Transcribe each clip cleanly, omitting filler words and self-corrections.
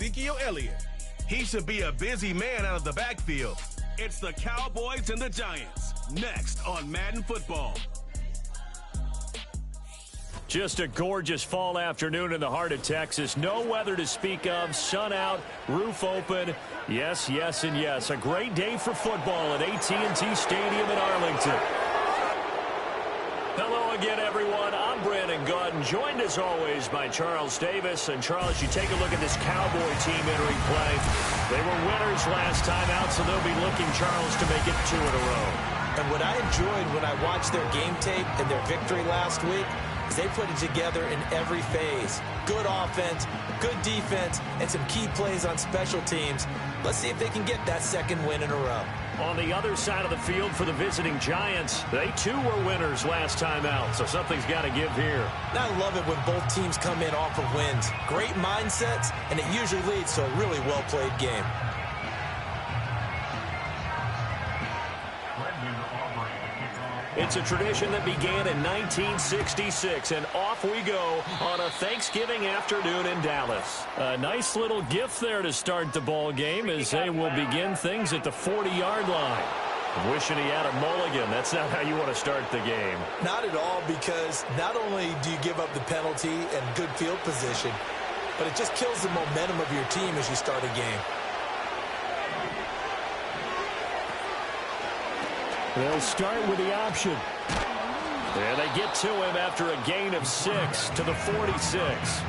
Ezekiel Elliott. He should be a busy man out of the backfield. It's the Cowboys and the Giants, next on Madden Football. Just a gorgeous fall afternoon in the heart of Texas. No weather to speak of. Sun out, roof open. Yes, yes, and yes. A great day for football at AT&T Stadium in Arlington. Hello again, everyone. I'm Brandon Gautin, joined as always by Charles Davis. And Charles, you take a look at this Cowboy team entering play. They were winners last time out, so they'll be looking, Charles, to make it 2 in a row. And what I enjoyed when I watched their game tape and their victory last week is they put it together in every phase. Good offense, good defense, and some key plays on special teams. Let's see if they can get that second win in a row. On the other side of the field for the visiting Giants, they too were winners last time out, so something's got to give here. And I love it when both teams come in off of wins. Great mindsets, and it usually leads to a really well-played game. It's a tradition that began in 1966, and off we go on a Thanksgiving afternoon in Dallas. A nice little gift there to start the ball game as they will begin things at the 40-yard line. Wishing he had a mulligan. That's not how you want to start the game. Not at all, because not only do you give up the penalty and good field position, but it just kills the momentum of your team as you start a game. They'll start with the option. And they get to him after a gain of 6 to the 46.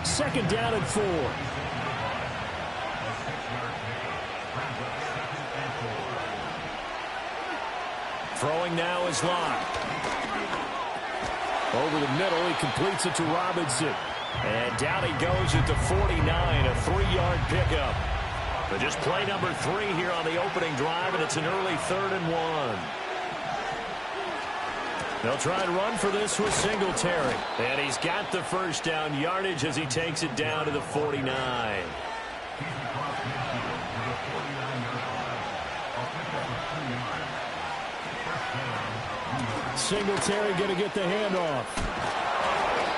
Second down and 4. Throwing now is Locke. Over the middle, he completes it to Robinson. And down he goes at the 49, a 3-yard pickup. But just play number 3 here on the opening drive, and it's an early 3rd and 1. They'll try and run for this with Singletary. And he's got the first down yardage as he takes it down to the 49. Singletary going to get the handoff.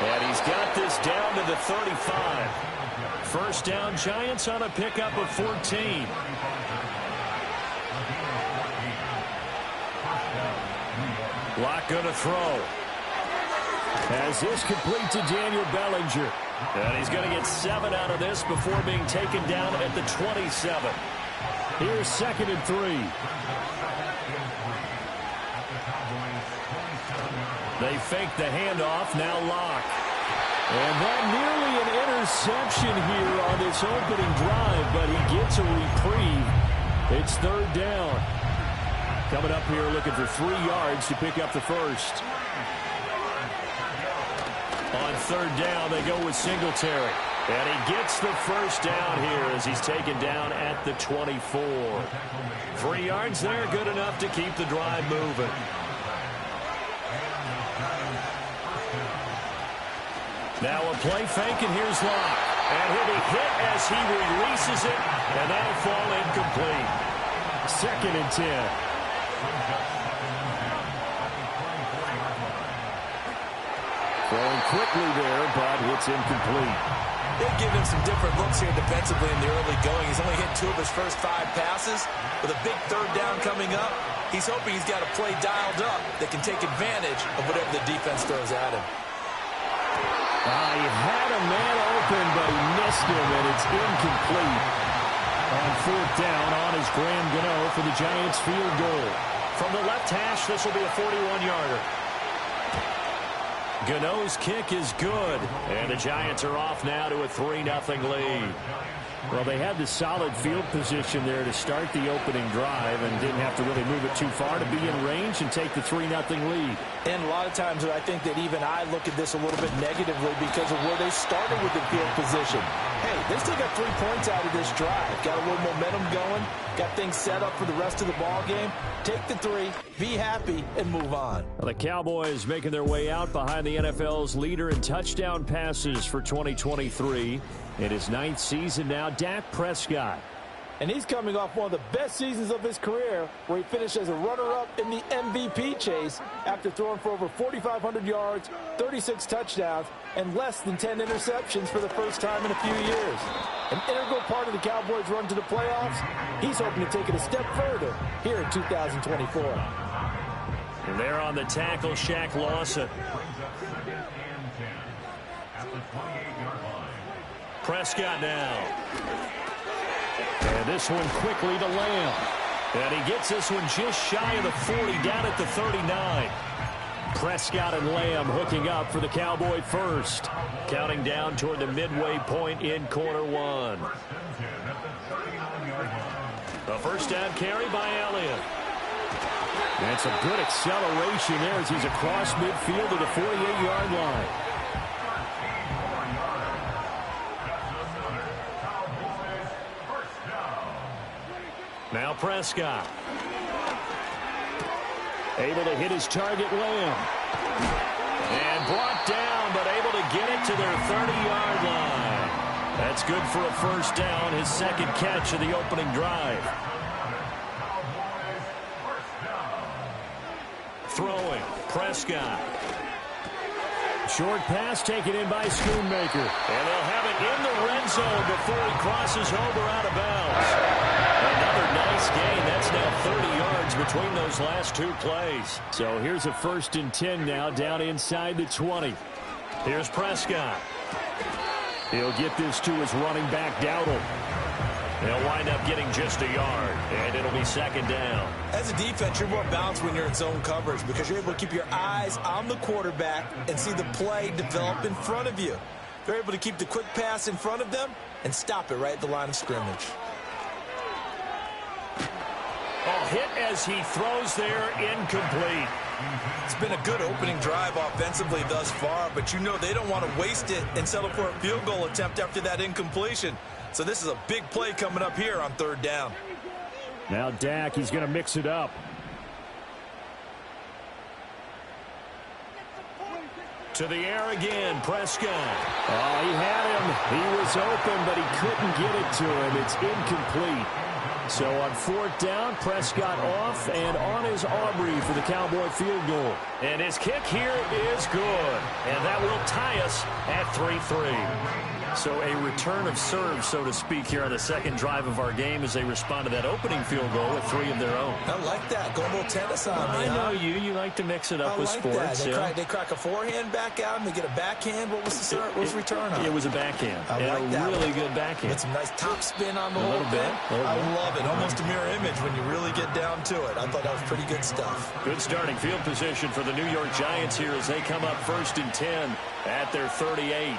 And he's got this down to the 35. First down, Giants on a pickup of 14. Locke going to throw. As this complete to Daniel Bellinger. And he's going to get 7 out of this before being taken down at the 27. Here's 2nd and 3. They fake the handoff, now Locke. And that nearly an interception here on this opening drive, but he gets a reprieve. It's 3rd down. Coming up here looking for 3 yards to pick up the first. On 3rd down, they go with Singletary. And he gets the first down here as he's taken down at the 24. 3 yards there, good enough to keep the drive moving. Now a play fake, and here's Locke. And he'll be hit as he releases it, and that'll fall incomplete. 2nd and 10. Throwing quickly there, but it's incomplete. They've given him some different looks here defensively in the early going. He's only hit 2 of his first 5 passes. With a big 3rd down coming up, he's hoping he's got a play dialed up that can take advantage of whatever the defense throws at him. He had a man open, but he missed him, and it's incomplete. On 4th down, on is Graham Gano for the Giants field goal. From the left hash, this will be a 41-yarder. Gano's kick is good, and the Giants are off now to a 3-0 lead. Well, they had the solid field position there to start the opening drive and didn't have to really move it too far to be in range and take the 3-0 lead. And a lot of times I think that even I look at this a little bit negatively because of where they started with the field position. Hey, they still got 3 points out of this drive. Got a little momentum going. Got things set up for the rest of the ball game. Take the 3, be happy, and move on. Well, the Cowboys making their way out behind the NFL's leader in touchdown passes for 2023. In his 9th season now, Dak Prescott. And he's coming off one of the best seasons of his career, where he finished as a runner-up in the MVP chase after throwing for over 4,500 yards, 36 touchdowns, and less than 10 interceptions for the first time in a few years. An integral part of the Cowboys' run to the playoffs. He's hoping to take it a step further here in 2024. And there on the tackle, Shaq Lawson. Prescott now. And this one quickly to Lamb. And he gets this one just shy of the 40, down at the 39. Prescott and Lamb hooking up for the Cowboy first. Counting down toward the midway point in quarter one. A first down carry by Elliott. That's a good acceleration there as he's across midfield to the 48-yard line. Now Prescott. Able to hit his target, Lamb. And brought down, but able to get it to their 30-yard line. That's good for a first down, his second catch of the opening drive. Throwing, Prescott. Short pass taken in by Schoonmaker. And they'll have it in the red zone before he crosses over out of bounds. Another nice gain. That's now 30 yards between those last two plays. So here's a 1st and 10 now down inside the 20. Here's Prescott. He'll get this to his running back, Dowdle. They'll wind up getting just a yard, and it'll be second down. As a defense, you're more balanced when you're in zone coverage because you're able to keep your eyes on the quarterback and see the play develop in front of you. They're able to keep the quick pass in front of them and stop it right at the line of scrimmage. A hit as he throws there, incomplete. It's been a good opening drive offensively thus far, but you know they don't want to waste it and settle for a field goal attempt after that incompletion. So this is a big play coming up here on third down. Now Dak, he's going to mix it up. To the air again, Prescott. Oh, he had him. He was open, but he couldn't get it to him. It's incomplete. So on fourth down, Prescott off and on is Aubrey for the Cowboy field goal. And his kick here is good. And that will tie us at 3-3. So a return of serve, so to speak, here on the second drive of our game as they respond to that opening field goal with 3 of their own. I like that. Go a little tennis on me. I know you. You like to mix it up with sports. They crack a forehand back out and they get a backhand. What was the return on? It was a backhand. A really good backhand. With some nice top spin on the whole thing. I love it. Almost a mirror image when you really get down to it. I thought that was pretty good stuff. Good starting field position for the New York Giants here as they come up 1st and 10 at their 38.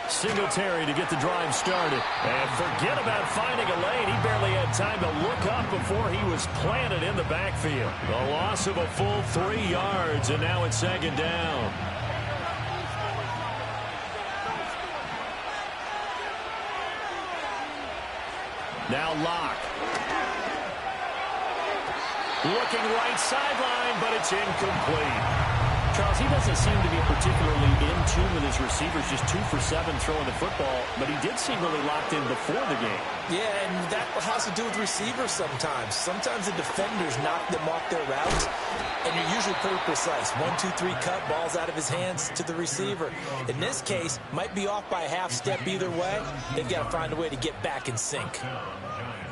Singletary to get the drive started. And forget about finding a lane. He barely had time to look up before he was planted in the backfield. The loss of a full 3 yards, and now it's second down. Now Locke. Looking right sideline, but it's incomplete. Charles, he doesn't seem to be particularly in tune with his receivers, just 2 for 7 throwing the football, but he did seem really locked in before the game. Yeah, and that has to do with receivers sometimes. Sometimes the defenders knock them off their routes, and you're usually pretty precise. 1, 2, 3 cut, balls out of his hands to the receiver. In this case, might be off by a half step either way. They've got to find a way to get back in sync.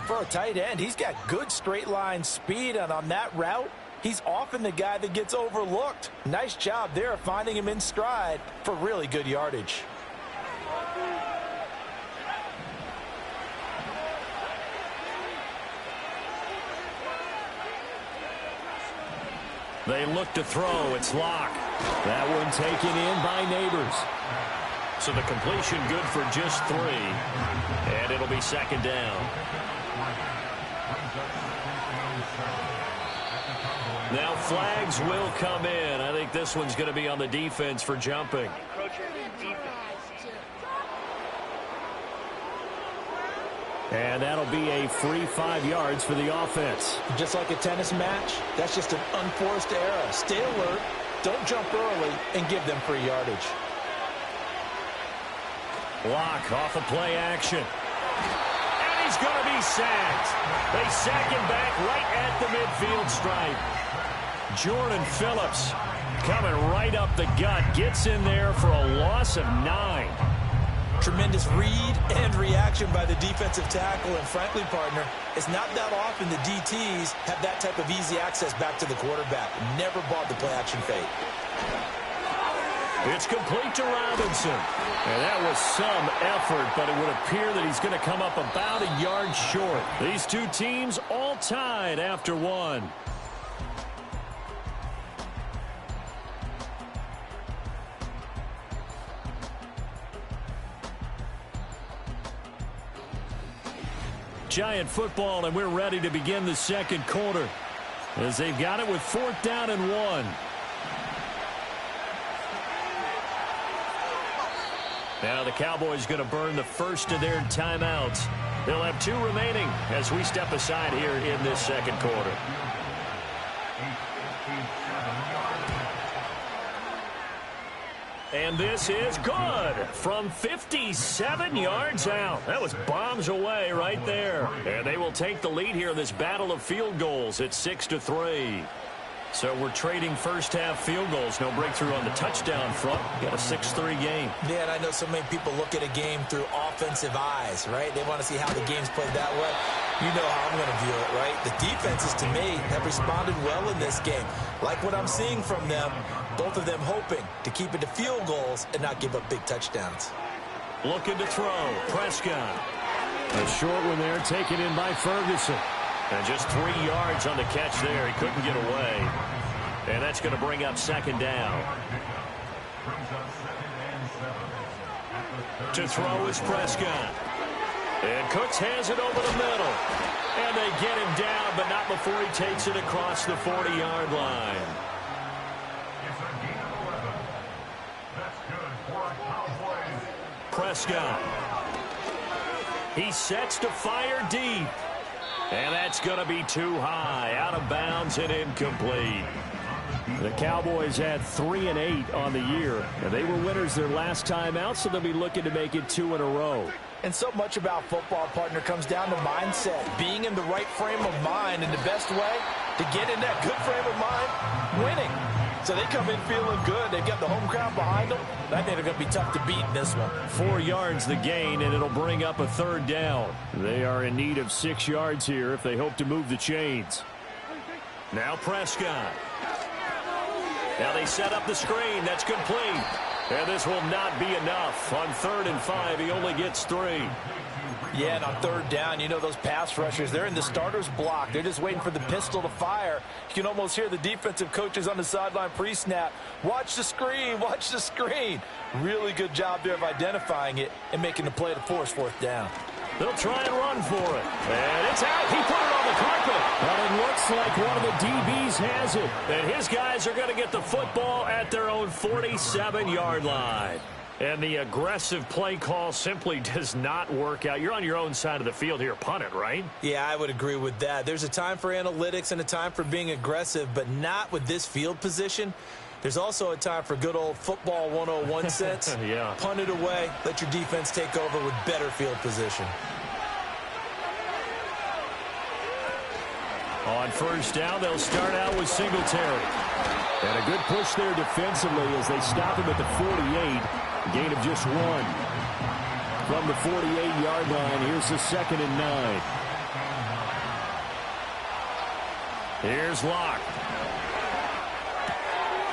For a tight end, he's got good straight line speed, and on that route, he's often the guy that gets overlooked. Nice job there of finding him in stride for really good yardage. They look to throw. It's Locke. That one taken in by Neighbors. So the completion good for just 3. And it'll be second down. Now flags will come in. I think this one's going to be on the defense for jumping. And that'll be a free 5 yards for the offense. Just like a tennis match, that's just an unforced error. Stay alert, don't jump early, and give them free yardage. Locke off a play action. And he's going to be he's sacked. They sack him back right at the midfield stripe. Jordan Phillips coming right up the gut. Gets in there for a loss of 9. Tremendous read and reaction by the defensive tackle. And frankly, partner, it's not that often the DTs have that type of easy access back to the quarterback. Never bought the play-action fake. It's complete to Robinson. And that was some effort, but it would appear that he's going to come up about a yard short. These two teams all tied after 1. Giant football, and we're ready to begin the second quarter as they've got it with 4th down and 1. Now the Cowboys going to burn the first of their timeouts. They'll have 2 remaining as we step aside here in this second quarter. And this is good from 57 yards out. That was bombs away right there. And they will take the lead here in this battle of field goals at 6-3. So we're trading first-half field goals. No breakthrough on the touchdown front. Got a 6-3 game. Yeah, and I know so many people look at a game through offensive eyes, right? They want to see how the game's played that way. You know how I'm going to view it, right? The defenses, to me, have responded well in this game. Like what I'm seeing from them, both of them hoping to keep it to field goals and not give up big touchdowns. Looking to throw. Prescott. A short one there taken in by Ferguson. And just 3 yards on the catch there. He couldn't get away. And that's going to bring up 2nd down. To throw is Prescott. And Cooks has it over the middle. And they get him down, but not before he takes it across the 40-yard line. Prescott. He sets to fire deep. And that's going to be too high. Out of bounds and incomplete. The Cowboys had 3 and 8 on the year. And they were winners their last time out, so they'll be looking to make it 2 in a row. And so much about football, partner, comes down to mindset. Being in the right frame of mind, and the best way to get in that good frame of mind, winning. So they come in feeling good. They've got the home crowd behind them. I think they're going to be tough to beat in this one. 4 yards the gain, and it'll bring up a 3rd down. They are in need of 6 yards here if they hope to move the chains. Now Prescott. Now they set up the screen. That's complete. And this will not be enough. On 3rd and 5, he only gets 3. Yeah, and on 3rd down, you know those pass rushers, they're in the starter's block. They're just waiting for the pistol to fire. You can almost hear the defensive coaches on the sideline pre-snap. Watch the screen, watch the screen. Really good job there of identifying it and making the play to force 4th down. They'll try and run for it. And it's out. He put it on the carpet. But it looks like one of the DBs has it. And his guys are going to get the football at their own 47-yard line. And the aggressive play call simply does not work out. You're on your own side of the field here. Punt it, right? Yeah, I would agree with that. There's a time for analytics and a time for being aggressive, but not with this field position. There's also a time for good old football 101 sense. Yeah. Punt it away. Let your defense take over with better field position. On 1st down, they'll start out with Singletary. And a good push there defensively as they stop him at the 48. Gain of just 1. From the 48-yard line, here's the 2nd and 9. Here's Locke.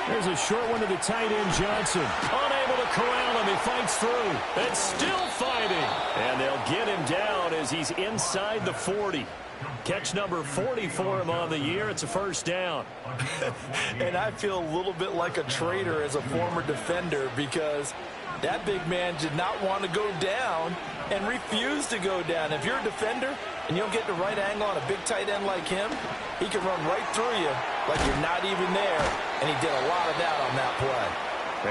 There's a short one to the tight end, Johnson. Unable to corral him. He fights through. And still fighting. And they'll get him down as he's inside the 40. Catch number 40 for him on the year. It's a 1st down. And I feel a little bit like a traitor as a former defender because that big man did not want to go down and refused to go down. If you're a defender and you don't get the right angle on a big tight end like him, he can run right through you like you're not even there. And he did a lot of that on that play.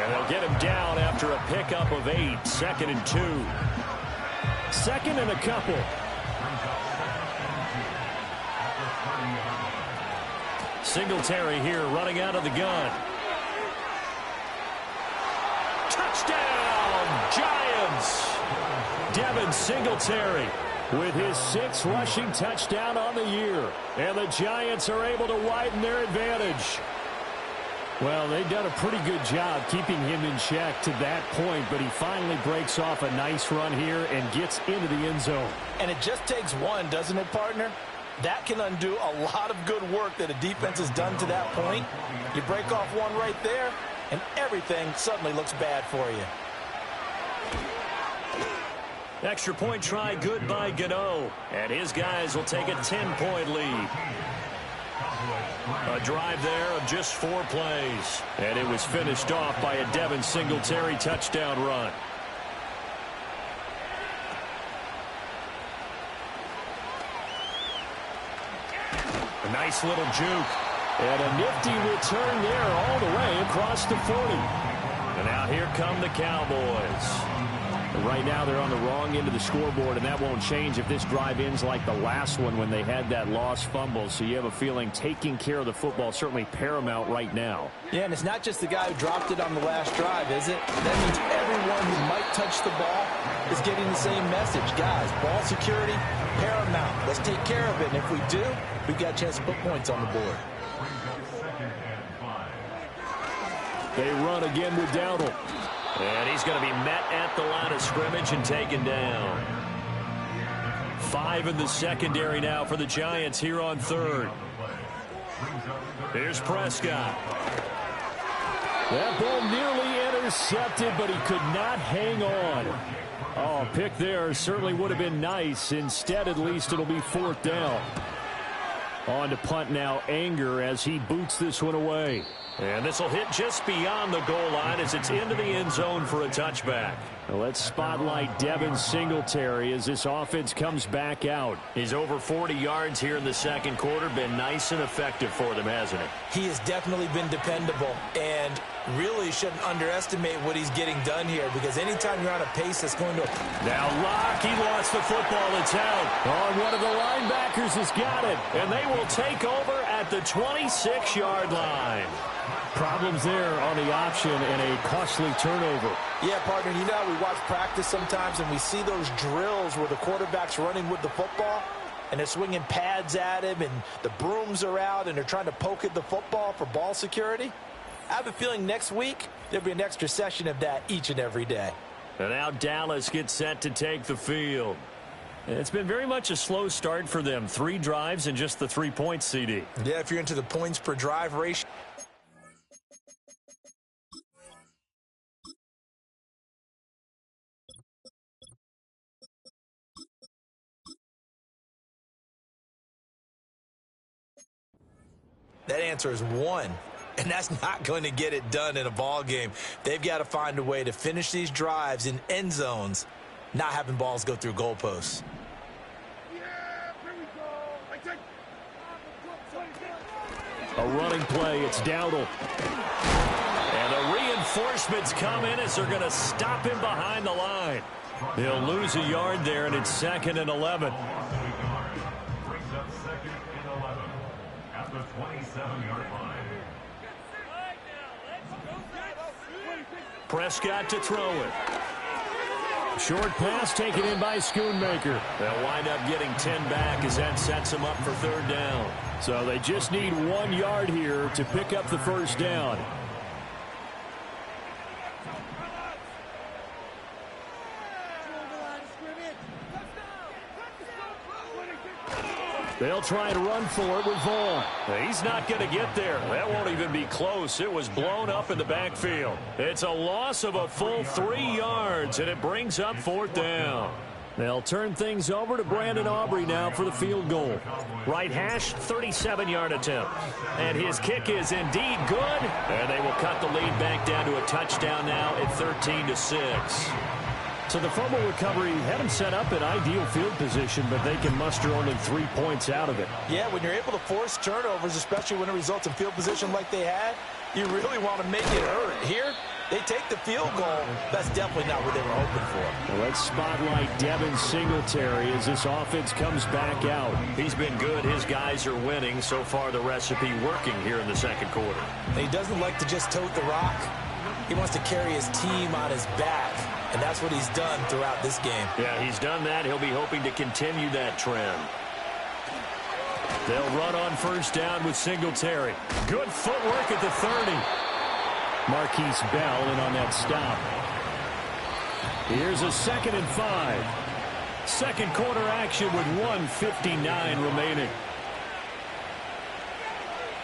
And they'll get him down after a pickup of 8. 2nd and 2. 2nd and a couple. Singletary here running out of the gun. Touchdown, Giants! Devin Singletary with his 6th rushing touchdown on the year. And the Giants are able to widen their advantage. Well, they've done a pretty good job keeping him in check to that point, but he finally breaks off a nice run here and gets into the end zone. And it just takes one, doesn't it, partner? That can undo a lot of good work that a defense has done to that point. You break off one right there, and everything suddenly looks bad for you. Extra point try good by Gano. And his guys will take a 10-point lead. A drive there of just 4 plays. And it was finished off by a Devin Singletary touchdown run. A nice little juke. And a nifty return there all the way across the 40. And now here come the Cowboys. Right now they're on the wrong end of the scoreboard, and that won't change if this drive ends like the last one when they had that lost fumble. So you have a feeling taking care of the football is certainly paramount right now. Yeah, and it's not just the guy who dropped it on the last drive, is it? That means everyone who might touch the ball is getting the same message. Guys, ball security, paramount. Let's take care of it, and if we do, we've got a chance to put points on the board. They run again with Dowdle. And he's going to be met at the line of scrimmage and taken down. 5 in the secondary now for the Giants here on 3rd. Here's Prescott. That ball nearly intercepted, but he could not hang on. Oh, pick there certainly would have been nice. Instead, at least it'll be 4th down. On to punt now, Anger, as he boots this one away. And this will hit just beyond the goal line as it's into the end zone for a touchback. Well, let's spotlight Devin Singletary as this offense comes back out. He's over 40 yards here in the second quarter. Been nice and effective for them, hasn't he? He has definitely been dependable, and really shouldn't underestimate what he's getting done here, because anytime you're on a pace that's going to... Now Locke, he lost the football. It's out. On one of the linebackers has got it, and they will take over at the 26-yard line. Problems there on the option and a costly turnover. Yeah, partner, you know how we watch practice sometimes and we see those drills where the quarterback's running with the football and they're swinging pads at him and the brooms are out and they're trying to poke at the football for ball security? I have a feeling next week there'll be an extra session of that each and every day. And now Dallas gets set to take the field. It's been very much a slow start for them. 3 drives and just the 3 points, CD. Yeah, if you're into the points per drive ratio. That answer is 1, and that's not going to get it done in a ball game. They've got to find a way to finish these drives in end zones, not having balls go through goalposts. A running play, it's Dowdle. And the reinforcements come in as they're going to stop him behind the line. He'll lose a yard there, and it's 2nd and 11. Prescott to throw it. Short pass taken in by Schoonmaker. They'll wind up getting 10 back as that sets them up for 3rd down. So they just need 1 yard here to pick up the 1st down. They'll try to run for it with Vaughn. He's not going to get there. That won't even be close. It was blown up in the backfield. It's a loss of a full 3 yards, and it brings up 4th down. They'll turn things over to Brandon Aubrey now for the field goal. Right hash, 37-yard attempt. And his kick is indeed good. And they will cut the lead back down to a touchdown now at 13-6. So the fumble recovery had them set up in ideal field position, but they can muster only 3 points out of it. Yeah, when you're able to force turnovers, especially when it results in field position like they had, you really want to make it hurt. Here, they take the field goal. That's definitely not what they were hoping for. Well, let's spotlight Devin Singletary as this offense comes back out. He's been good. His guys are winning. So far, the recipe working here in the second quarter. He doesn't like to just tote the rock. He wants to carry his team on his back. And that's what he's done throughout this game. Yeah, he's done that. He'll be hoping to continue that trend. They'll run on first down with Singletary. Good footwork at the 30. Marquise Bell in on that stop. Here's a 2nd and 5. Second quarter action with 1:59 remaining.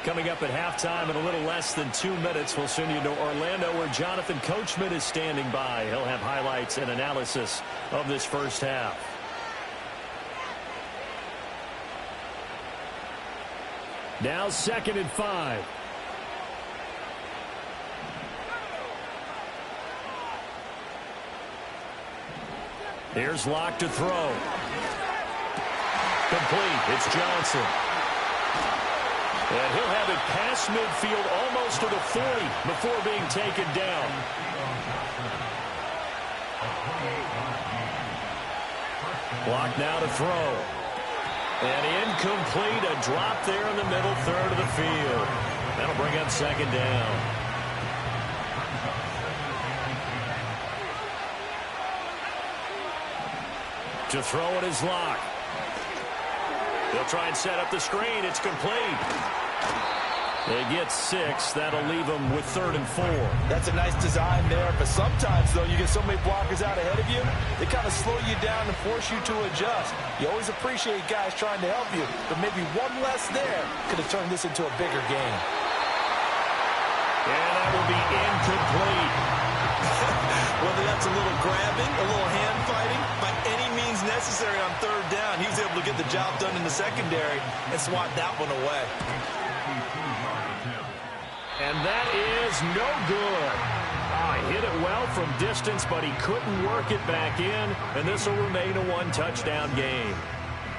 Coming up at halftime in a little less than 2 minutes, we'll send you to Orlando where Jonathan Coachman is standing by. He'll have highlights and analysis of this first half. Now 2nd and 5. Here's Locke to throw. Complete. It's Johnson. And he'll have it past midfield almost to the 40 before being taken down. Locke now to throw. And incomplete. A drop there in the middle third of the field. That'll bring up 2nd down. To throw it is Locke. They'll try and set up the screen. It's complete. They get 6. That'll leave them with 3rd and 4. That's a nice design there. But sometimes, though, you get so many blockers out ahead of you, they kind of slow you down and force you to adjust. You always appreciate guys trying to help you, but maybe one less there could have turned this into a bigger game. And that will be incomplete. Whether that's a little grabbing, a little hand fighting, by any means necessary on 3rd down, he was able to get the job done in the secondary and swat that one away. And that is no good. He hit it well from distance, but he couldn't work it back in, and this will remain a 1-touchdown game.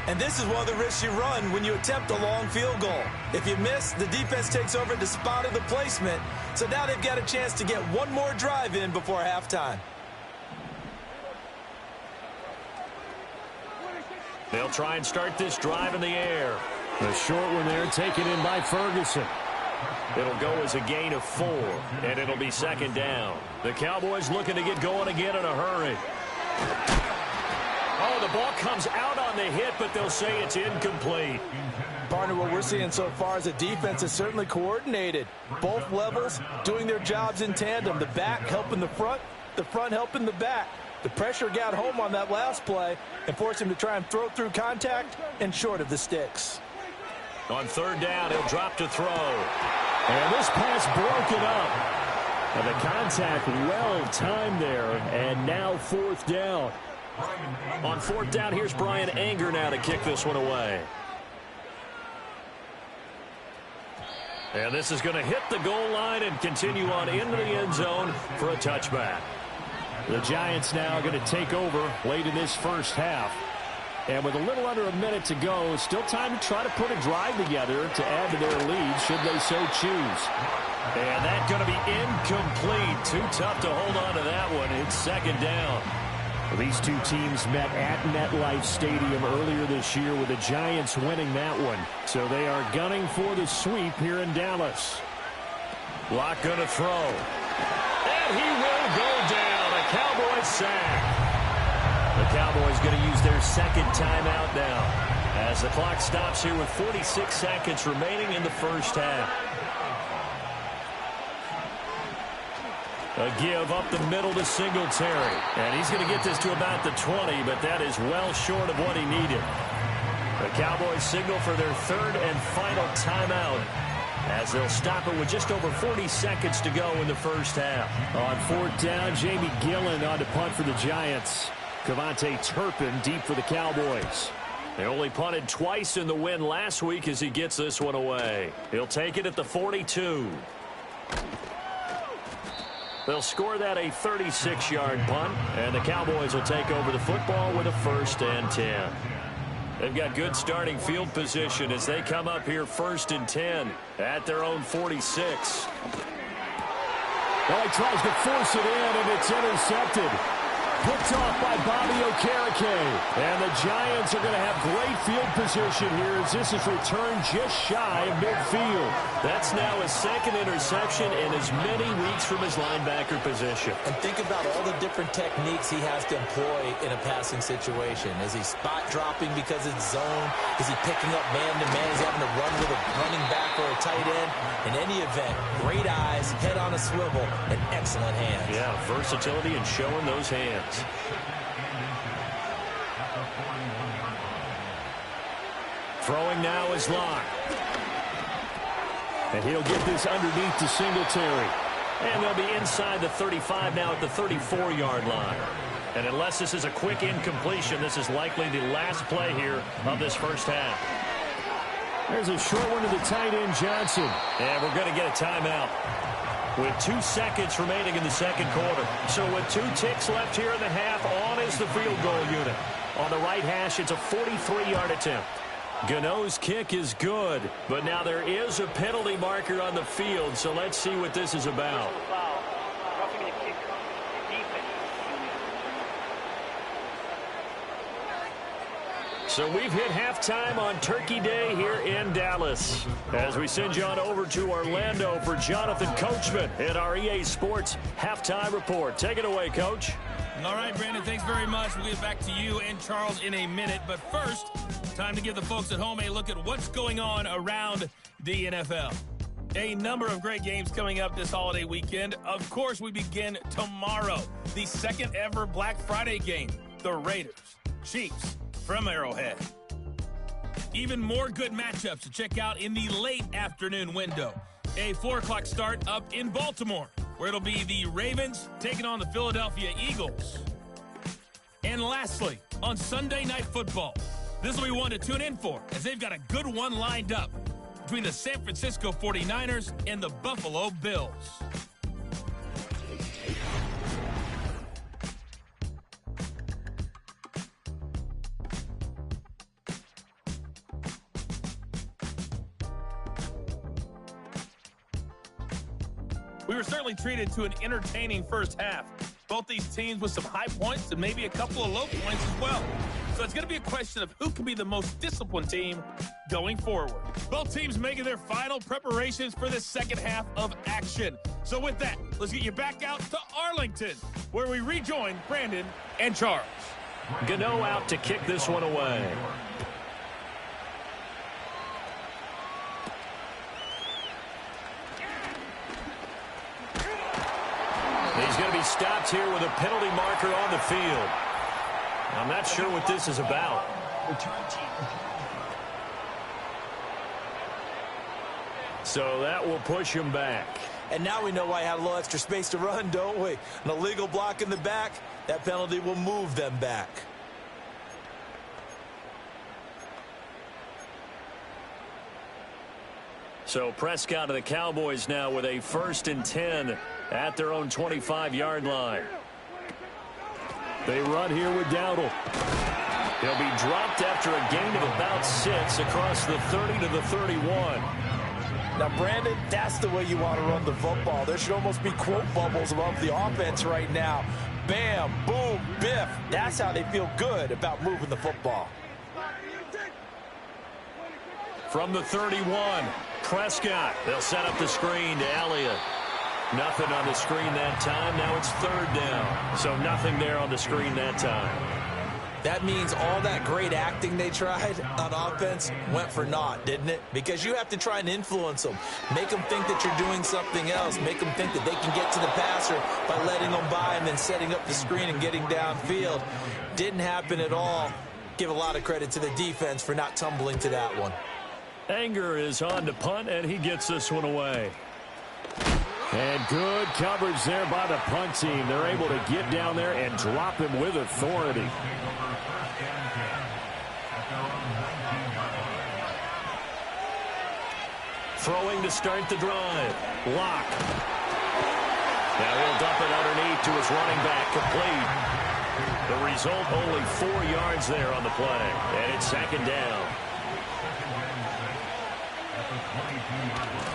And this is one of the risks you run when you attempt a long field goal. If you miss, the defense takes over at the spot of the placement. So now they've got a chance to get one more drive in before halftime. They'll try and start this drive in the air. The short one there taken in by Ferguson. It'll go as a gain of 4, and it'll be 2nd down. The Cowboys looking to get going again in a hurry. Oh, the ball comes out on the hit, but they'll say it's incomplete. Partner, what we're seeing so far is a defense is certainly coordinated. Both levels doing their jobs in tandem. The back helping the front helping the back. The pressure got home on that last play and forced him to try and throw through contact and short of the sticks. On 3rd down, he'll drop to throw. And this pass broken up. And the contact well timed there, and now 4th down. On 4th down, here's Brian Anger now to kick this one away. And this is going to hit the goal line and continue on into the end zone for a touchback. The Giants now going to take over late in this first half. And with a little under a minute to go, still time to try to put a drive together to add to their lead should they so choose. And that's going to be incomplete. Too tough to hold on to that one. It's 2nd down. These two teams met at MetLife Stadium earlier this year with the Giants winning that one. So they are gunning for the sweep here in Dallas. Locke going to throw. And he will go down. A Cowboys sack. The Cowboys going to use their 2nd timeout now as the clock stops here with 46 seconds remaining in the first half. A give up the middle to Singletary. And he's going to get this to about the 20, but that is well short of what he needed. The Cowboys signal for their 3rd and final timeout as they'll stop it with just over 40 seconds to go in the first half. On 4th down, Jamie Gillen on to punt for the Giants. Cavante Turpin deep for the Cowboys. They only punted twice in the win last week as he gets this one away. He'll take it at the 42. They'll score that a 36-yard punt, and the Cowboys will take over the football with a 1st and 10. They've got good starting field position as they come up here 1st and 10 at their own 46. Well, he tries to force it in, and it's intercepted. Picked off by Bobby Okereke. And the Giants are going to have great field position here as this is returned just shy of midfield. That's now his second interception in as many weeks from his linebacker position. And think about all the different techniques he has to employ in a passing situation. Is he spot dropping because it's zone? Is he picking up man-to-man? Is he having to run with a running back or a tight end? In any event, great eyes, head on a swivel, and excellent hands. Yeah, versatility and showing those hands. Throwing now is Locke. And he'll get this underneath to Singletary. And they'll be inside the 35 now at the 34-yard line. And unless this is a quick incompletion, this is likely the last play here of this first half. There's a short one to the tight end, Johnson. And we're going to get a timeout with 2 seconds remaining in the second quarter. So with 2 ticks left here in the half, on is the field goal unit. On the right hash, it's a 43-yard attempt. Gano's kick is good, but now there is a penalty marker on the field, so let's see what this is about. So we've hit halftime on Turkey Day here in Dallas. As we send you on over to Orlando for Jonathan Coachman in our EA Sports Halftime Report. Take it away, Coach. All right, Brandon, thanks very much. We'll get back to you and Charles in a minute. But first, time to give the folks at home a look at what's going on around the NFL. A number of great games coming up this holiday weekend. Of course, we begin tomorrow. The second ever Black Friday game. The Raiders, Chiefs from Arrowhead. Even more good matchups to check out in the late afternoon window. A 4 o'clock start up in Baltimore, where it'll be the Ravens taking on the Philadelphia Eagles. And lastly, on Sunday Night Football, this will be one to tune in for, as they've got a good one lined up between the San Francisco 49ers and the Buffalo Bills. We were certainly treated to an entertaining first half. Both these teams with some high points and maybe a couple of low points as well. So it's going to be a question of who can be the most disciplined team going forward. Both teams making their final preparations for the second half of action. So with that, let's get you back out to Arlington, where we rejoin Brandon and Charles. Gano out to kick this one away. He's going to be stopped here with a penalty marker on the field. I'm not sure what this is about. So that will push him back. And now we know why he had a little extra space to run, don't we? An illegal block in the back, that penalty will move them back. So Prescott of the Cowboys now with a 1st and 10 at their own 25-yard line. They run here with Dowdle. He'll be dropped after a gain of about 6 across the 30 to the 31. Now, Brandon, that's the way you want to run the football. There should almost be quote bubbles above the offense right now. Bam, boom, biff. That's how they feel good about moving the football. From the 31, Prescott. They'll set up the screen to Elliott. Nothing on the screen that time. Now it's 3rd down. So nothing there on the screen that time. That means all that great acting they tried on offense went for naught, didn't it? Because you have to try and influence them. Make them think that you're doing something else. Make them think that they can get to the passer by letting them by and then setting up the screen and getting downfield. Didn't happen at all. Give a lot of credit to the defense for not tumbling to that one. Anger is on to punt, and he gets this one away. And good coverage there by the punt team. They're able to get down there and drop him with authority. Throwing to start the drive. Locke. Now he'll dump it underneath to his running back, complete. The result, only 4 yards there on the play. And it's 2nd down.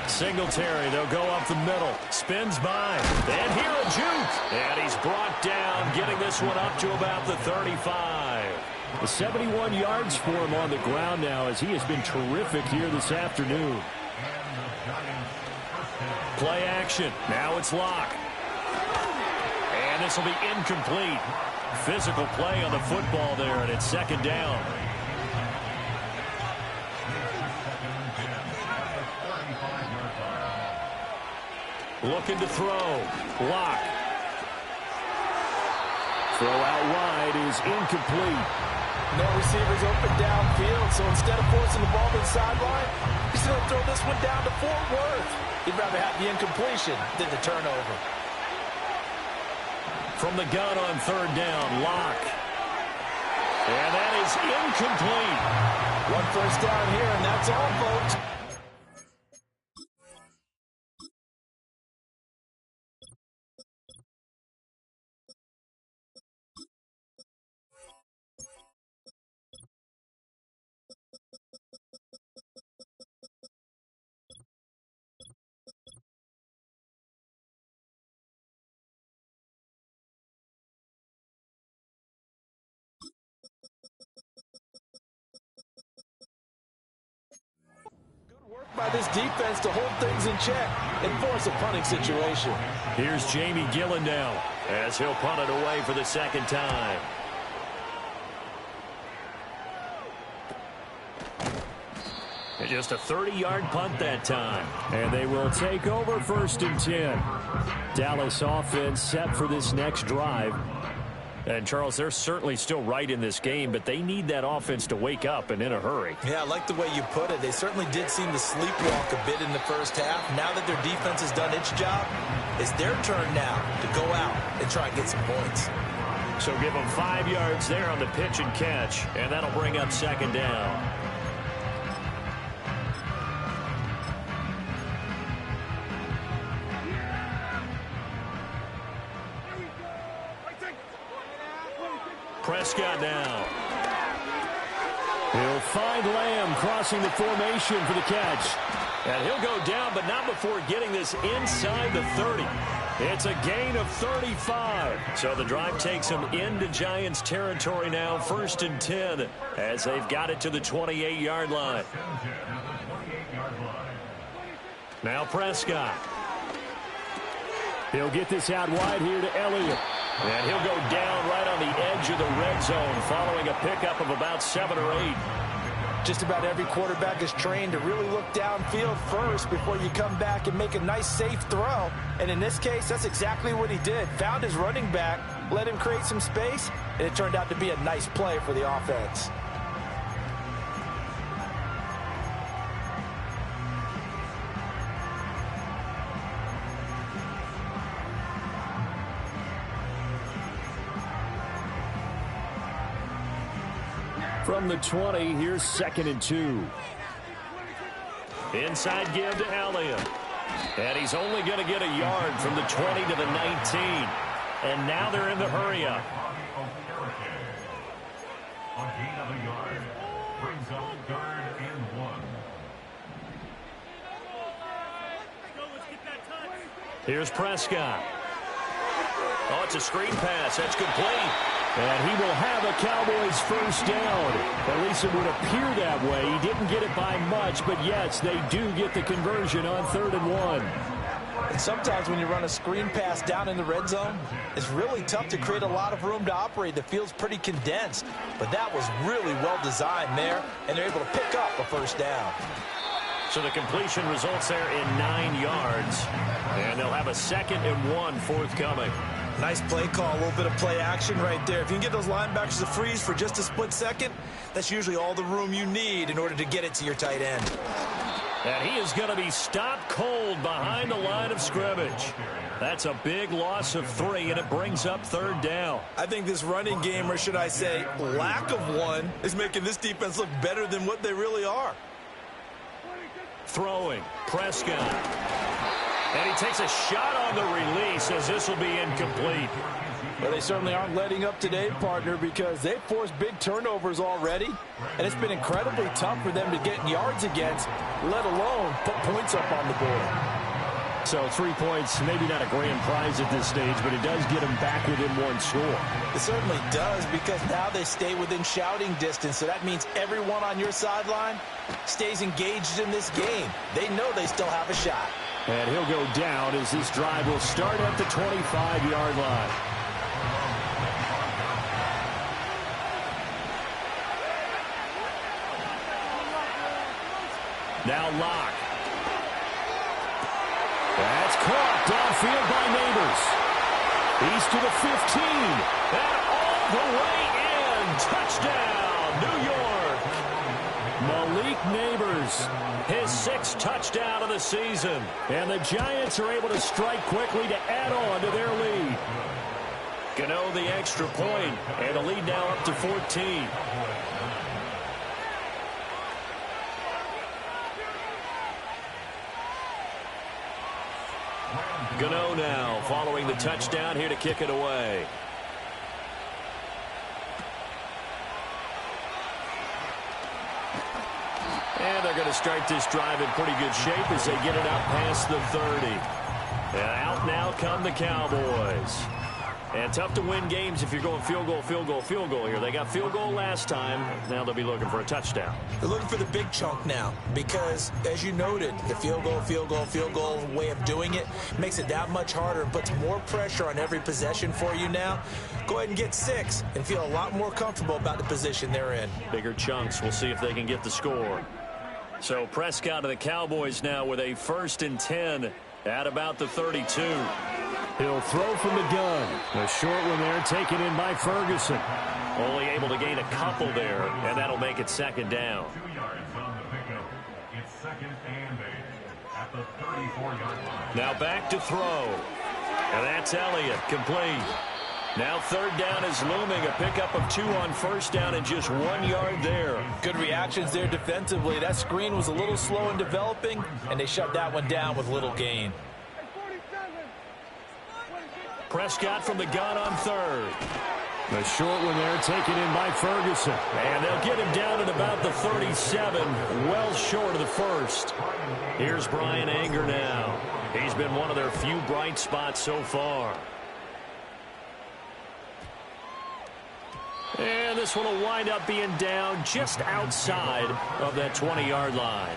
Singletary, they'll go up the middle. Spins by. And here a juke. And he's brought down, getting this one up to about the 35. 71 yards for him on the ground now, as he has been terrific here this afternoon. Play action. Now it's Locke. And this will be incomplete. Physical play on the football there, and it's second down. Looking to throw. Locke. Throw out wide is incomplete. No receivers open downfield, so instead of forcing the ball to the sideline, he's going to throw this one down to Fort Worth. He'd rather have the incompletion than the turnover. From the gun on third down, Locke. And that is incomplete. One first down here, and that's all, folks. By this defense to hold things in check and force a punting situation. Here's Jamie Gillen now as he'll punt it away for the second time. And just a 30-yard punt that time. And they will take over 1st and 10. Dallas offense set for this next drive. And, Charles, they're certainly still right in this game, but they need that offense to wake up and in a hurry. Yeah, I like the way you put it. They certainly did seem to sleepwalk a bit in the first half. Now that their defense has done its job, it's their turn now to go out and try and get some points. So give them 5 yards there on the pitch and catch, and that'll bring up second down. Prescott now. He'll find Lamb crossing the formation for the catch. And he'll go down, but not before getting this inside the 30. It's a gain of 35. So the drive takes them into Giants territory now, 1st and 10, as they've got it to the 28-yard line. Now Prescott. He'll get this out wide here to Elliott. And he'll go down right on the edge of the red zone following a pickup of about 7 or 8. Just about every quarterback is trained to really look downfield first before you come back and make a nice, safe throw. And in this case, that's exactly what he did. Found his running back, let him create some space, and it turned out to be a nice play for the offense. From the 20, here's 2nd and 2. Inside give to Elliott. And he's only going to get a yard from the 20 to the 19. And now they're in the hurry-up. A gain of a yard brings up 3rd and 1. Here's Prescott. Oh, it's a screen pass. That's complete. And he will have a Cowboys first down. At least it would appear that way. He didn't get it by much, but yes, they do get the conversion on 3rd and 1. And sometimes when you run a screen pass down in the red zone, it's really tough to create a lot of room to operate. The field's pretty condensed, but that was really well designed there, and they're able to pick up a first down. So the completion results there in 9 yards. And they'll have a 2nd and 1 forthcoming. Nice play call, a little bit of play action right there. If you can get those linebackers to freeze for just a split second, that's usually all the room you need in order to get it to your tight end. And he is going to be stopped cold behind the line of scrimmage. That's a big loss of 3, and it brings up 3rd down. I think this running game, or should I say lack of one, is making this defense look better than what they really are. Throwing, Prescott. And he takes a shot on the release as this will be incomplete. Well, they certainly aren't letting up today, partner, because they've forced big turnovers already, and it's been incredibly tough for them to get yards against, let alone put points up on the board. So 3 points, maybe not a grand prize at this stage, but it does get them back within one score. It certainly does, because now they stay within shouting distance, so that means everyone on your sideline stays engaged in this game. They know they still have a shot. And he'll go down as this drive will start at the 25-yard line. Now Locke. That's caught downfield by Neighbors. He's to the 15. And all the way in. Touchdown, New York. Malik Neighbors, his 6th touchdown of the season. And the Giants are able to strike quickly to add on to their lead. Gano the extra point, and the lead now up to 14. Gano now following the touchdown here to kick it away. And they're going to start this drive in pretty good shape as they get it out past the 30. And out now come the Cowboys. And tough to win games if you're going field goal, field goal, field goal here. They got field goal last time. Now they'll be looking for a touchdown. They're looking for the big chunk now because, as you noted, the field goal way of doing it makes it that much harder and puts more pressure on every possession for you now. Go ahead and get 6 and feel a lot more comfortable about the position they're in. Bigger chunks. We'll see if they can get the score. So Prescott of the Cowboys now with a 1st and 10 at about the 32. He'll throw from the gun. A short one there taken in by Ferguson. Only able to gain a couple there, and that'll make it 2nd down. 2 yards on the pickup. It's 2nd and 8 at the 34-yard line. Now back to throw. And that's Elliott, complete. Now 3rd down is looming. A pickup of 2 on 1st down and just 1 yard there. Good reactions there defensively. That screen was a little slow in developing, and they shut that one down with little gain. Prescott from the gun on 3rd. A short one there taken in by Ferguson. And they'll get him down at about the 37, well short of the 1st. Here's Brian Anger now. He's been one of their few bright spots so far. And this one will wind up being down just outside of that 20-yard line.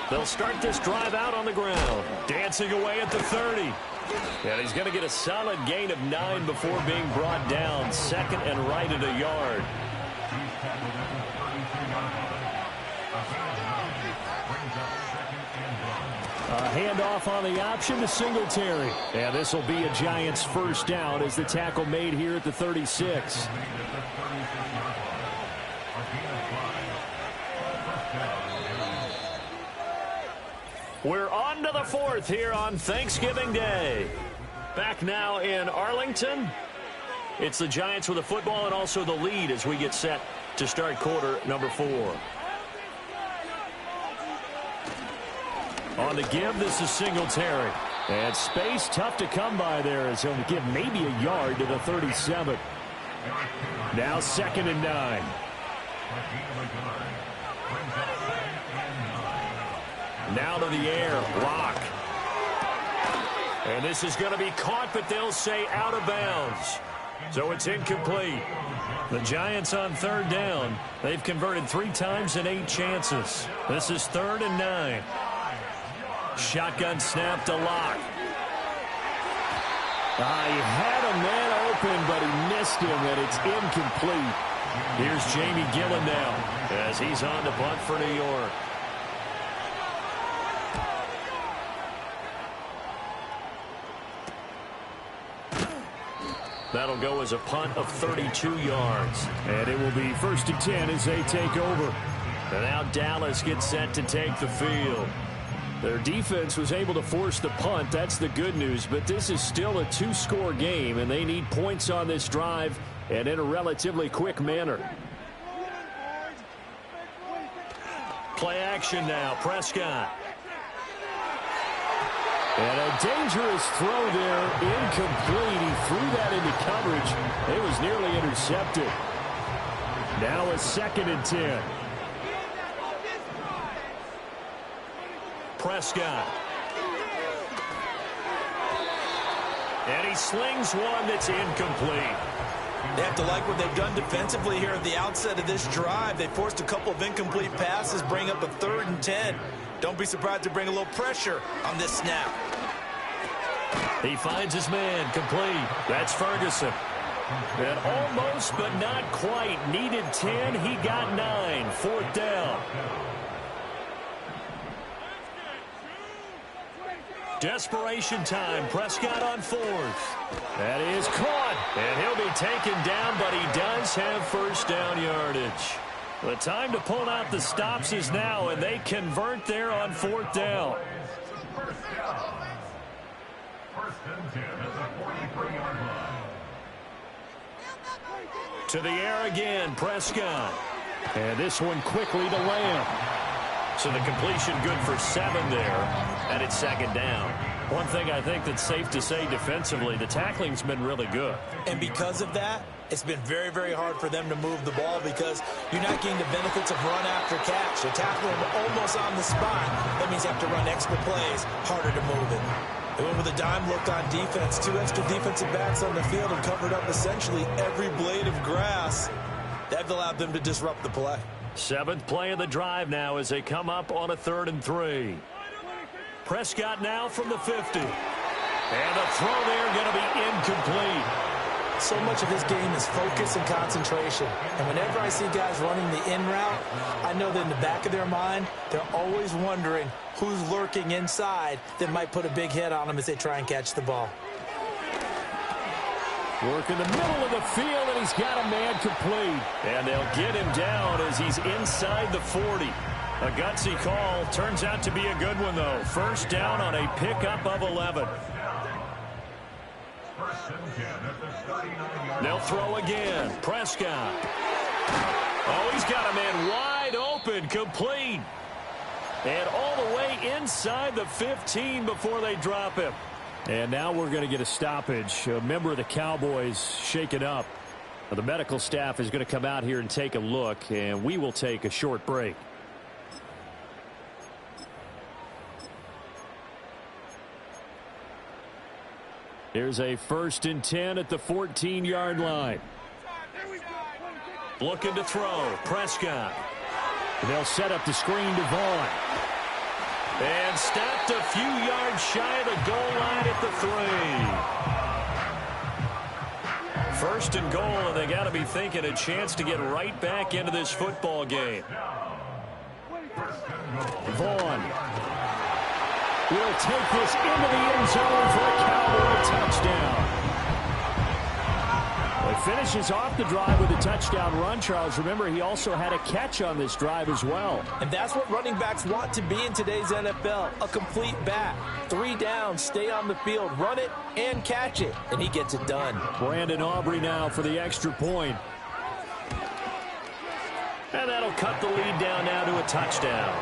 They'll start this drive out on the ground. Dancing away at the 30. And he's going to get a solid gain of 9 before being brought down. 2nd and right at a yard. A handoff on the option to Singletary. And this will be a Giants 1st down as the tackle made here at the 36. We're on to the 4th here on Thanksgiving Day. Back now in Arlington. It's the Giants with the football and also the lead as we get set to start quarter number 4. On the give, this is Singletary. And space tough to come by there as he'll give maybe a yard to the 37. Now 2nd and 9. Now to the air. Locke. And this is going to be caught, but they'll say out of bounds. So it's incomplete. The Giants on 3rd down. They've converted 3 times in 8 chances. This is 3rd and 9. Shotgun snap to Locke. He had a man open, but he missed him, and it's incomplete. Here's Jamie Gillen now as he's on to punt for New York. That'll go as a punt of 32 yards. And it will be 1st and 10 as they take over. And now Dallas gets set to take the field. Their defense was able to force the punt. That's the good news. But this is still a 2-score game, and they need points on this drive and in a relatively quick manner. Play action now. Prescott. And a dangerous throw there, incomplete. He threw that into coverage. It was nearly intercepted. Now a 2nd and 10. Prescott. And he slings one that's incomplete. They have to like what they've done defensively here at the outset of this drive. They forced a couple of incomplete passes, bring up a 3rd and 10. Don't be surprised to bring a little pressure on this snap. He finds his man, complete. That's Ferguson. And almost, but not quite. Needed 10, he got 9. 4th down. Desperation time. Prescott on 4th. That is caught. And he'll be taken down, but he does have 1st down yardage. The time to pull out the stops is now, and they convert there on 4th down. To the air again, Prescott. And this one quickly to Lamb. So the completion good for 7 there, and it's 2nd down. One thing I think that's safe to say defensively, the tackling's been really good. And because of that, it's been very, very hard for them to move the ball because you're not getting the benefits of run after catch. You're tackling them almost on the spot. That means you have to run extra plays, harder to move it. They went with a dime look on defense. 2 extra defensive backs on the field and covered up essentially every blade of grass. That allowed them to disrupt the play. 7th play of the drive now as they come up on a 3rd and 3. Prescott now from the 50. And the throw there going to be incomplete. So much of his game is focus and concentration. And whenever I see guys running the in route, I know that in the back of their mind, they're always wondering who's lurking inside that might put a big hit on them as they try and catch the ball. Work in the middle of the field, and he's got a man complete. And they'll get him down as he's inside the 40. A gutsy call. Turns out to be a good one, though. 1st down on a pickup of 11. They'll throw again. Prescott. Oh, he's got a man wide open, complete. And all the way inside the 15 before they drop him. And now we're going to get a stoppage. A member of the Cowboys shaken up. The medical staff is going to come out here and take a look, and we will take a short break. Here's a 1st and 10 at the 14-yard line. Looking to throw. Prescott. They'll set up the screen to Vaughn. And stopped a few yards shy of the goal line at the 3. 1st and goal, and they got to be thinking a chance to get right back into this football game. Vaughn will take this into the end zone for a Cowboy touchdown. It finishes off the drive with a touchdown run, Charles. Remember, he also had a catch on this drive as well. And that's what running backs want to be in today's NFL, a complete back. 3 downs, stay on the field, run it, and catch it, and he gets it done. Brandon Aubrey now for the extra point. And that'll cut the lead down now to a touchdown.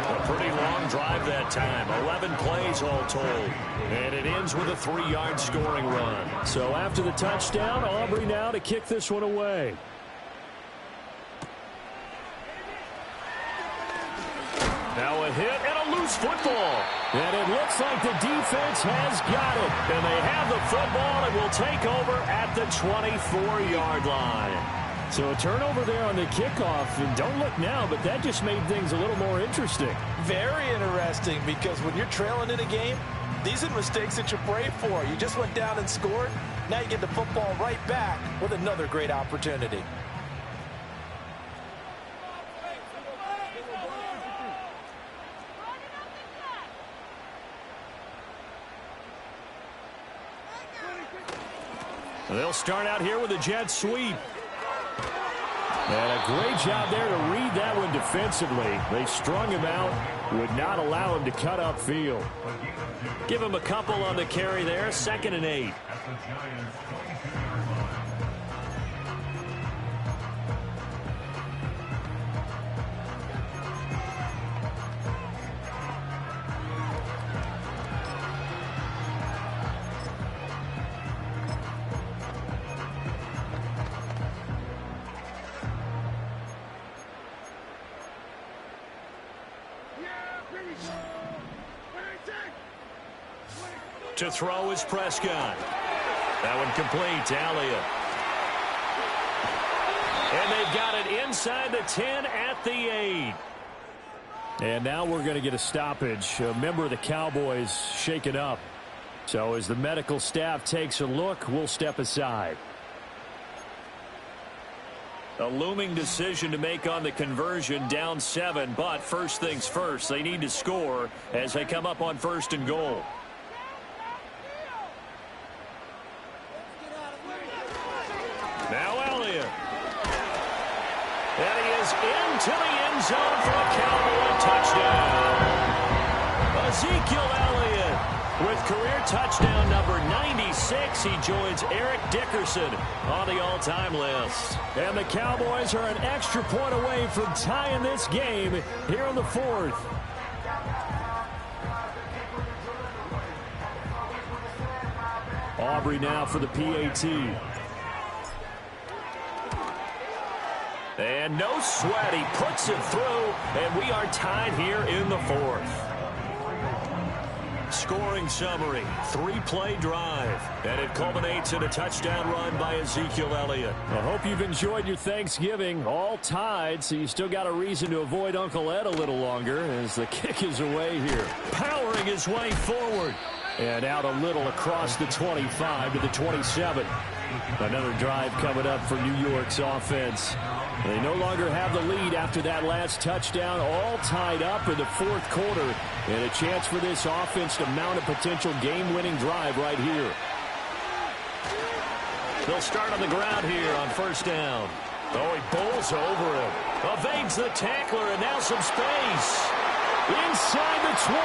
A pretty long drive that time. 11 plays all told. And it ends with a 3-yard scoring run. So after the touchdown, Aubrey now to kick this one away. Now a hit and a loose football. And it looks like the defense has got it. And they have the football and will take over at the 24-yard line. So a turnover there on the kickoff, and don't look now, but that just made things a little more interesting. Very interesting, because when you're trailing in a game, these are mistakes that you pray for. You just went down and scored. Now you get the football right back with another great opportunity. They'll start out here with a jet sweep. And a great job there to read that one defensively. They strung him out, would not allow him to cut upfield. Give him a couple on the carry there. 2nd and 8. To throw is Prescott. That one complete to Elliott. And they've got it inside the 10 at the 8. And now we're going to get a stoppage. A member of the Cowboys shaken up. So as the medical staff takes a look, we'll step aside. A looming decision to make on the conversion, down 7. But first things first, they need to score as they come up on 1st and goal. Now Elliott. And he is into the end zone for a Cowboy touchdown. Ezekiel Elliott with career touchdown number 96. He joins Eric Dickerson on the all-time list. And the Cowboys are an extra point away from tying this game here in the 4th. Aubrey now for the PAT. And no sweat. He puts it through, and we are tied here in the 4th. Scoring summary, 3-play drive, and it culminates in a touchdown run by Ezekiel Elliott. I hope you've enjoyed your Thanksgiving. All tied, so you still got a reason to avoid Uncle Ed a little longer as the kick is away here. Powering his way forward. And out a little across the 25 to the 27. Another drive coming up for New York's offense. They no longer have the lead after that last touchdown, all tied up in the 4th quarter. And a chance for this offense to mount a potential game-winning drive right here. They'll start on the ground here on 1st down. Oh, he bowls over him. Evades the tackler, and now some space. Inside the 20.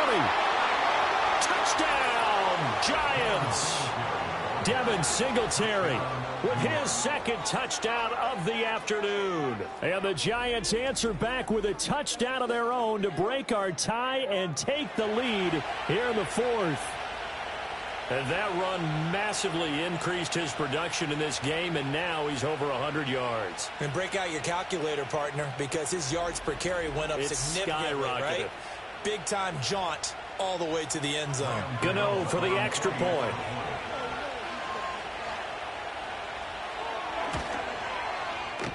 Touchdown, Giants. Devin Singletary with his 2nd touchdown of the afternoon. And the Giants answer back with a touchdown of their own to break our tie and take the lead here in the 4th. And that run massively increased his production in this game, and now he's over 100 yards. And break out your calculator, partner, because his yards per carry went up significantly, right? Big-time jaunt all the way to the end zone. Gano for the extra point.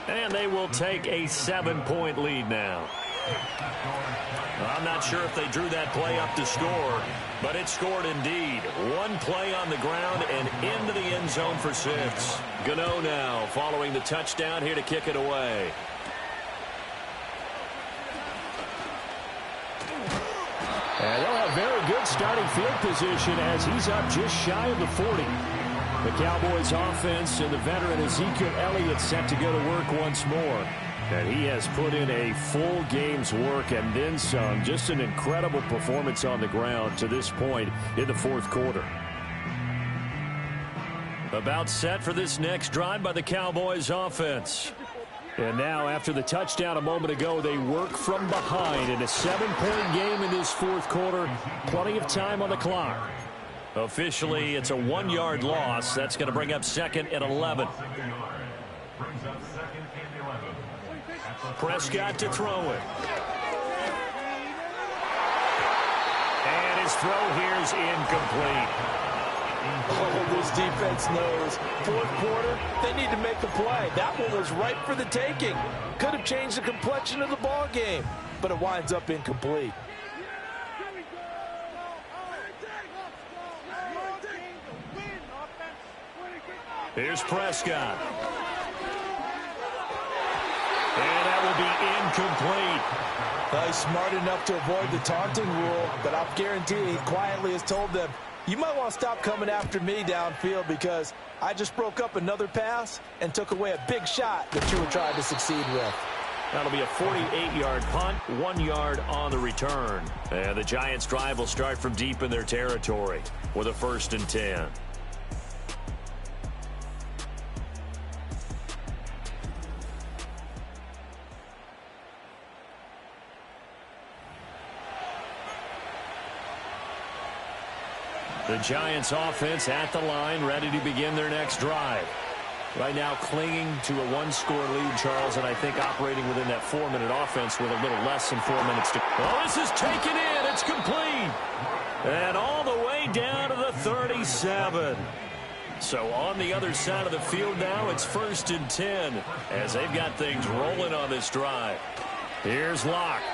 And they will take a 7-point lead now. I'm not sure if they drew that play up to score, but it scored indeed. One play on the ground and into the end zone for 6. Gano now following the touchdown here to kick it away. And they'll have very good starting field position as he's up just shy of the 40. The Cowboys offense and the veteran Ezekiel Elliott set to go to work once more. And he has put in a full game's work and then some. Just an incredible performance on the ground to this point in the 4th quarter. About set for this next drive by the Cowboys offense. And now after the touchdown a moment ago, they work from behind in a 7-point game in this 4th quarter. Plenty of time on the clock. Officially, it's a 1-yard loss. That's going to bring up 2nd and 11. Prescott to throw it. And his throw here is incomplete. Oh, this defense knows. 4th quarter, they need to make a play. That one was ripe for the taking. Could have changed the complexion of the ball game, but it winds up incomplete. Here's Prescott. And that will be incomplete. He's smart enough to avoid the taunting rule, but I'll guarantee he quietly has told them, you might want to stop coming after me downfield because I just broke up another pass and took away a big shot that you were trying to succeed with. That'll be a 48-yard punt, 1 yard on the return. And the Giants' drive will start from deep in their territory with a 1st and 10. The Giants offense at the line, ready to begin their next drive. Right now clinging to a 1-score lead, Charles, and I think operating within that 4-minute offense with a little less than 4 minutes to... Oh, this is taken in. It's complete. And all the way down to the 37. So on the other side of the field now, it's 1st and 10 as they've got things rolling on this drive. Here's Locke.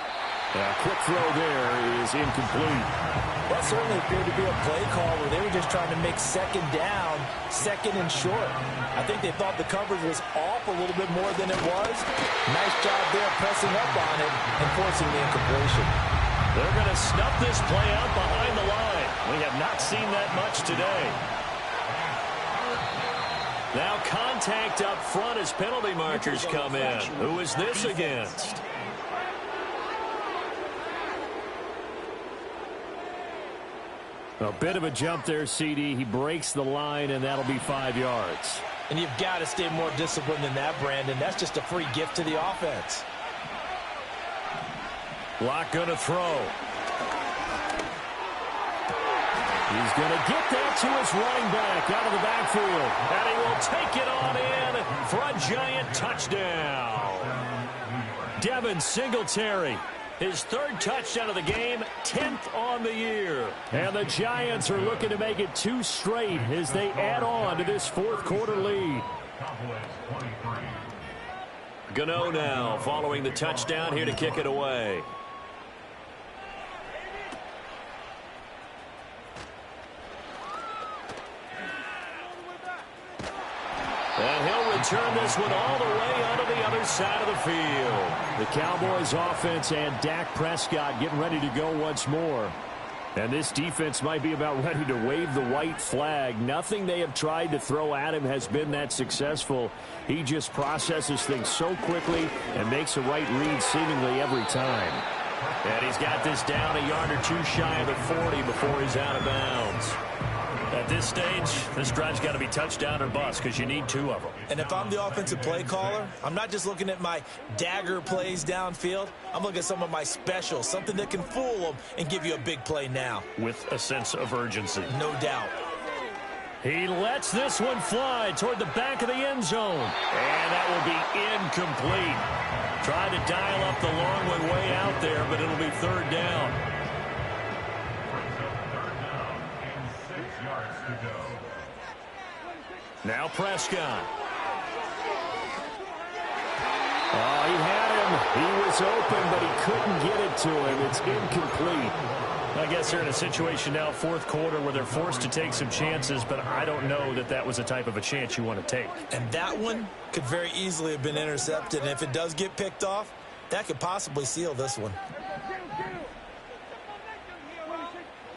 A quick throw there is incomplete. That certainly appeared to be a play call where they were just trying to make second down, second and short. I think they thought the coverage was off a little bit more than it was. Nice job there pressing up on it and forcing the incompletion. They're going to snuff this play out behind the line. We have not seen that much today. Now contact up front as penalty markers come in. Who is this against? A bit of a jump there, CD. He breaks the line, and that'll be 5 yards. And you've got to stay more disciplined than that, Brandon. That's just a free gift to the offense. Locke going to throw. He's going to get that to his running back out of the backfield. And he will take it on in for a giant touchdown. Devin Singletary. His 3rd touchdown of the game, 10th on the year. And the Giants are looking to make it 2 straight as they add on to this 4th quarter lead. Gano now following the touchdown here to kick it away. And he'll return this one all the way onto the other side of the field. The Cowboys offense and Dak Prescott getting ready to go once more. And this defense might be about ready to wave the white flag. Nothing they have tried to throw at him has been that successful. He just processes things so quickly and makes a right read seemingly every time. And he's got this down a yard or 2 shy of the 40 before he's out of bounds. At this stage, this drive's got to be touchdown or bust because you need 2 of them. And if I'm the offensive play caller, I'm not just looking at my dagger plays downfield. I'm looking at some of my specials, something that can fool them and give you a big play now. With a sense of urgency. No doubt. He lets this one fly toward the back of the end zone. And that will be incomplete. Tried to dial up the long one way out there, but it'll be 3rd down. Now Prescott. Oh, he had him. He was open, but he couldn't get it to him. It's incomplete. I guess they're in a situation now, 4th quarter, where they're forced to take some chances, but I don't know that that was the type of a chance you want to take. And that one could very easily have been intercepted. And if it does get picked off, that could possibly seal this one.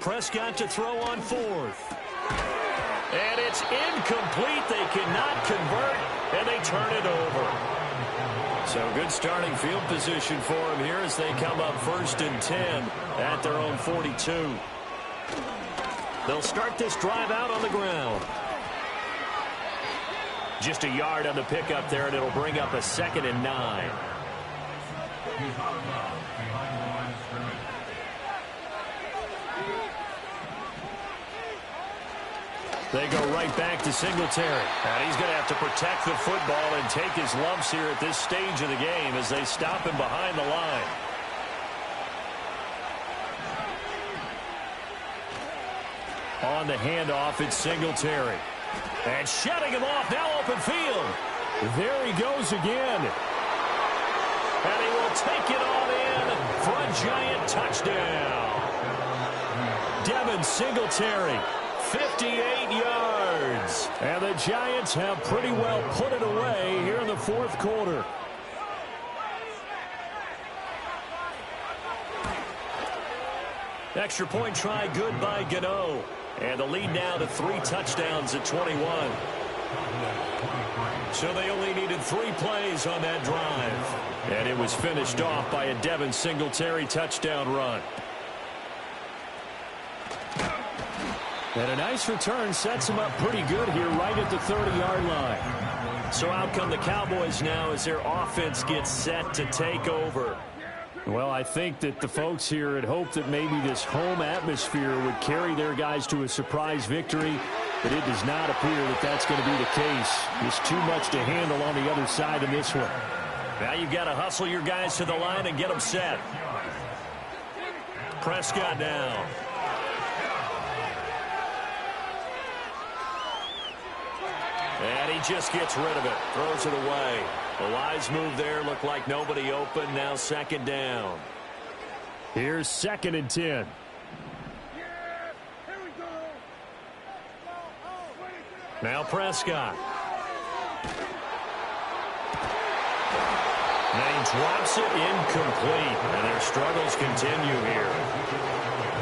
Prescott to throw on 4th. And it's incomplete. They cannot convert, and they turn it over. So good starting field position for them here as they come up 1st and 10 at their own 42. They'll start this drive out on the ground. Just a yard on the pickup there, and it'll bring up a 2nd and 9. They go right back to Singletary. And he's going to have to protect the football and take his lumps here at this stage of the game as they stop him behind the line. On the handoff, it's Singletary. And shutting him off, now open field. There he goes again. And he will take it on in for a giant touchdown. Devin Singletary. 58 yards. And the Giants have pretty well put it away here in the 4th quarter. Extra point try good by Gano. And the lead now to 3 touchdowns at 21. So they only needed 3 plays on that drive. And it was finished off by a Devin Singletary touchdown run. And a nice return sets him up pretty good here right at the 30-yard line. So out come the Cowboys now as their offense gets set to take over. Well, I think that the folks here had hoped that maybe this home atmosphere would carry their guys to a surprise victory, but it does not appear that that's going to be the case. There's too much to handle on the other side of this one. Now you've got to hustle your guys to the line and get them set. Prescott now. And he just gets rid of it. Throws it away. A wise move there. Looked like nobody open. Now second down. Here's 2nd and 10. Now Prescott. And he drops it incomplete. And their struggles continue here.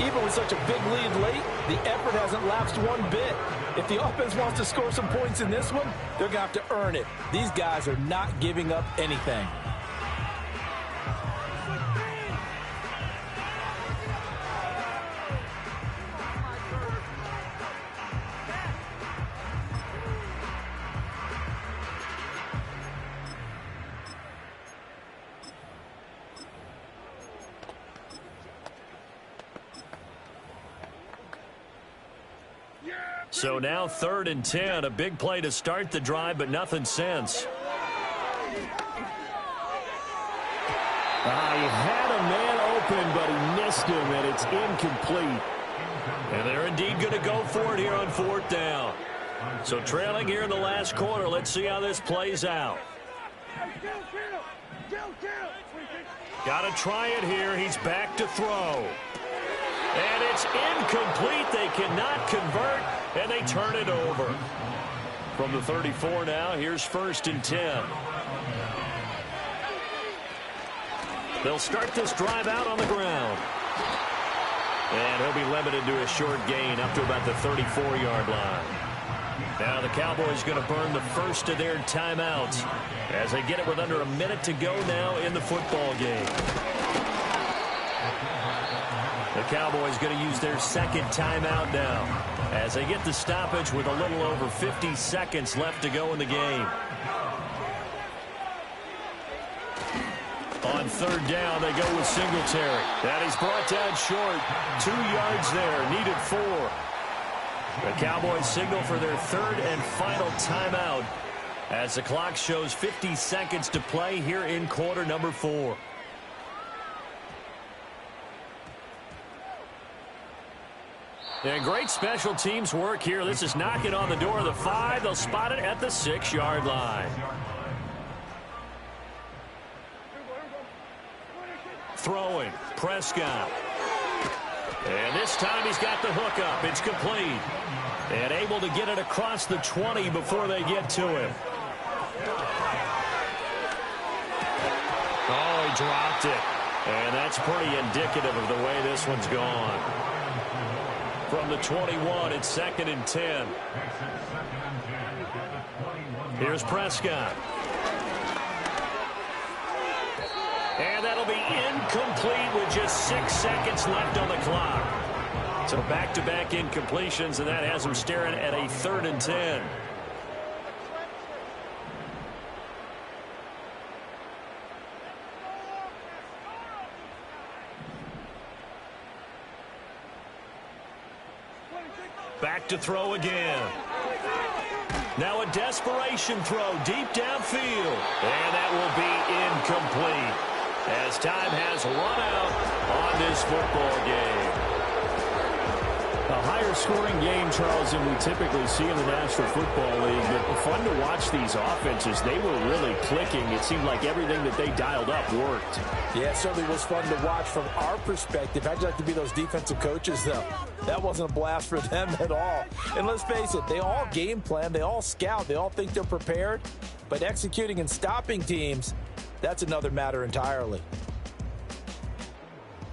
Even with such a big lead late, the effort hasn't lapsed one bit. If the offense wants to score some points in this one, they're going to have to earn it. These guys are not giving up anything. So now 3rd and 10, a big play to start the drive, but nothing since. He had a man open, but he missed him, and it's incomplete. And they're indeed going to go for it here on 4th down. So trailing here in the last quarter, let's see how this plays out. Got to try it here. He's back to throw. And it's incomplete. They cannot convert, and they turn it over. From the 34 now, here's 1st and 10. They'll start this drive out on the ground. And he'll be limited to a short gain up to about the 34-yard line. Now the Cowboys going to burn the first of their timeouts as they get it with under a minute to go now in the football game. The Cowboys going to use their 2nd timeout now as they get the stoppage with a little over 50 seconds left to go in the game. On 3rd down, they go with Singletary. That is brought down short. 2 yards there, needed 4. The Cowboys signal for their 3rd and final timeout as the clock shows 50 seconds to play here in quarter number 4. And great special teams work here. This is knocking on the door of the 5. They'll spot it at the 6-yard line. Throwing, Prescott. And this time he's got the hook up. It's complete. And able to get it across the 20 before they get to him. Oh, he dropped it. And that's pretty indicative of the way this one's gone. From the 21, it's 2nd and 10. Here's Prescott. And that'll be incomplete with just 6 seconds left on the clock. So back-to-back incompletions, and that has him staring at a 3rd and 10. Back to throw again. Now a desperation throw deep downfield. And that will be incomplete as time has run out on this football game. A higher scoring game, Charles, than we typically see in the National Football League. But fun to watch these offenses. They were really clicking. It seemed like everything that they dialed up worked. Yeah, it certainly was fun to watch from our perspective. How'd you like to be those defensive coaches, though? That wasn't a blast for them at all. And let's face it, they all game plan, they all scout, they all think they're prepared. But executing and stopping teams, that's another matter entirely.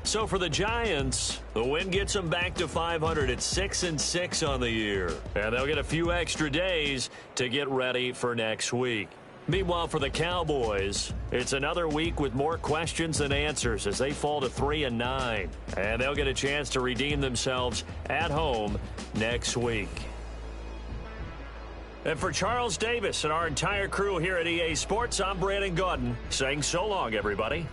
So for the Giants, the win gets them back to 500 at 6-6 on the year. And they'll get a few extra days to get ready for next week. Meanwhile, for the Cowboys, it's another week with more questions than answers as they fall to 3-9. And they'll get a chance to redeem themselves at home next week. And for Charles Davis and our entire crew here at EA Sports, I'm Brandon Gaudin saying so long, everybody.